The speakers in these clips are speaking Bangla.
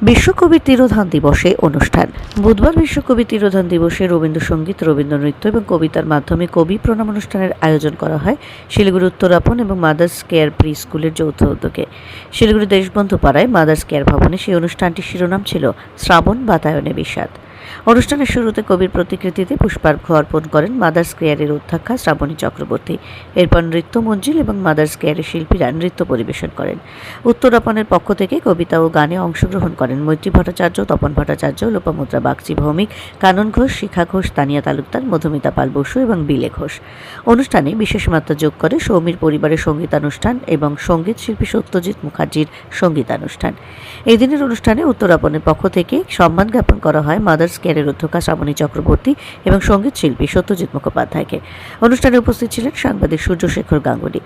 বিশ্বকবি তিরোধান দিবসে অনুষ্ঠান। বুধবার বিশ্বকবি তিরোধান দিবসে রবীন্দ্রসঙ্গীত, রবীন্দ্রনৃত্য এবং কবিতার মাধ্যমে কবি প্রণাম অনুষ্ঠানের আয়োজন করা হয় শিলিগুড়ি উত্তরাপন এবং মাদার্স কেয়ার প্রি স্কুলের যৌথ উদ্যোগে। শিলিগুড়ি দেশবন্ধু পাড়ায় মাদার্স কেয়ার ভবনে সেই অনুষ্ঠানটির শিরোনাম ছিল শ্রাবণ বাতায়নে বিষাদ। অনুষ্ঠানের শুরুতে কবির প্রতিকৃতিতে পুষ্পার্ঘ্য অর্পণ করেন মাদার্স কেয়ারের অধ্যক্ষা শ্রাবণী চক্রবর্তী। এরপর নৃত্য মঞ্জিল এবং মাদার্স কেয়ারের শিল্পীরা নৃত্য পরিবেশন করেন। উত্তরাপনের পক্ষ থেকে কবিতা ও গানে অংশগ্রহণ করেন মৈত্রী ভট্টাচার্য, তপন ভট্টাচার্য, লোপামুদ্রা বাগচি ভৌমিক, কানন ঘোষ, শিখা ঘোষ, তানিয়া তালুকদার, মধুমিতা পাল বসু এবং বিলে ঘোষ। অনুষ্ঠানে বিশেষ মাত্রা যোগ করে সৌমির পরিবারের সঙ্গীতানুষ্ঠান এবং সঙ্গীত শিল্পী সত্যজিৎ মুখার্জির সঙ্গীতানুষ্ঠান। এই দিনের অনুষ্ঠানে উত্তরাপনের পক্ষ থেকে সম্মান জ্ঞাপন করা হয় মাদার্স কেয়ারের অধ্যক্ষা শ্রাবণী চক্রবর্তী এবং সঙ্গীত শিল্পী সত্যজিৎ মুখোপাধ্যায়কে। অনুষ্ঠানে উপস্থিত ছিলেন সাংবাদিক সূর্যশেখর গাঙ্গুলি।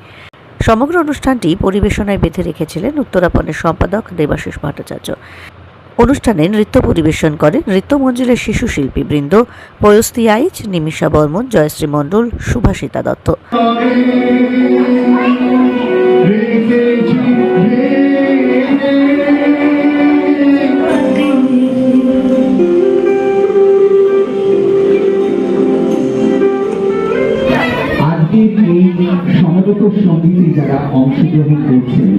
সমগ্র অনুষ্ঠানটি পরিবেশনায় বেঁধে রেখেছিলেন উত্তরাপনের সম্পাদক দেবাশিস ভট্টাচার্য। অনুষ্ঠানে নৃত্য পরিবেশন করেন নৃত্য মঞ্জিলের শিশু শিল্পী বৃন্দ, পয়স্তি আইচ, নিমিষা বর্মন, জয়শ্রী মণ্ডল, সুভাষিতা দত্ত। সমবেত সঙ্গীতে যারা অংশগ্রহণ করছেন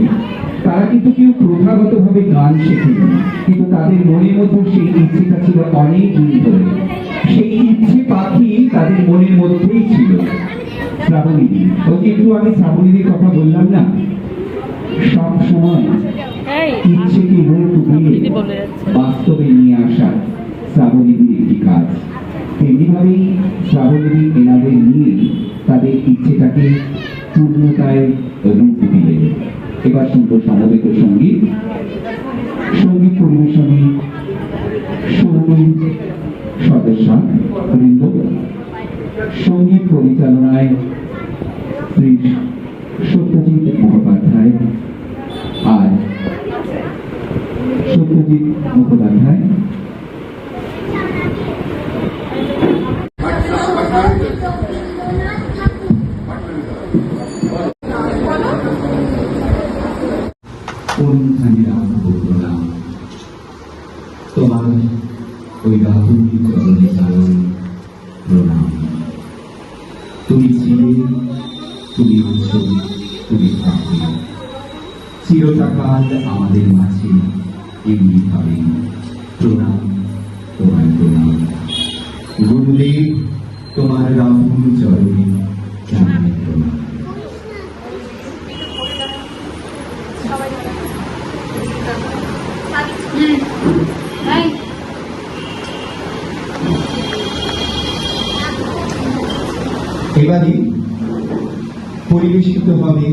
তারা কিন্তু কেউ প্রথাগতভাবে গান শেখেনি, কিন্তু তাদের মনের মধ্যে সেই ইচ্ছেটা ছিল অনেক দিন ধরে। সেই ইচ্ছে পাখি তাদের মনের মধ্যেই ছিল। শ্রাবণীদি, ওকে একটু আমি শ্রাবণীদির কথা বললাম না, সব সময় ইচ্ছেকে রূপ দিয়ে বাস্তবে নিয়ে আসা শ্রাবণীদির একটি কাজ। তেমনিভাবেই শ্রাবণীদি এনাদের নিয়ে তাদের ইচ্ছেটাকে পূর্ণতায় রূপ দিলেন। এবার শুনবো সমবেত সঙ্গীত। সঙ্গীত পরিবেশনে সৌমির সদস্য বৃন্দ, সঙ্গীত পরিচালনায় শ্রী সত্যজিৎ মুখোপাধ্যায় আর সত্যজিৎ মুখোপাধ্যায় তোমার ওই রাতুল চরণে চারণ প্রণাম। তুমি ছিলে, তুমি আছো, তুমি থাকবে চিরকাল আমাদের মাঝে এমনি ভাবে। প্রণাম, তোমার প্রণাম। গুরুদেব, তোমার রাতুল চরণে জানাই প্রণাম। এবারে পরিবেশিত হবে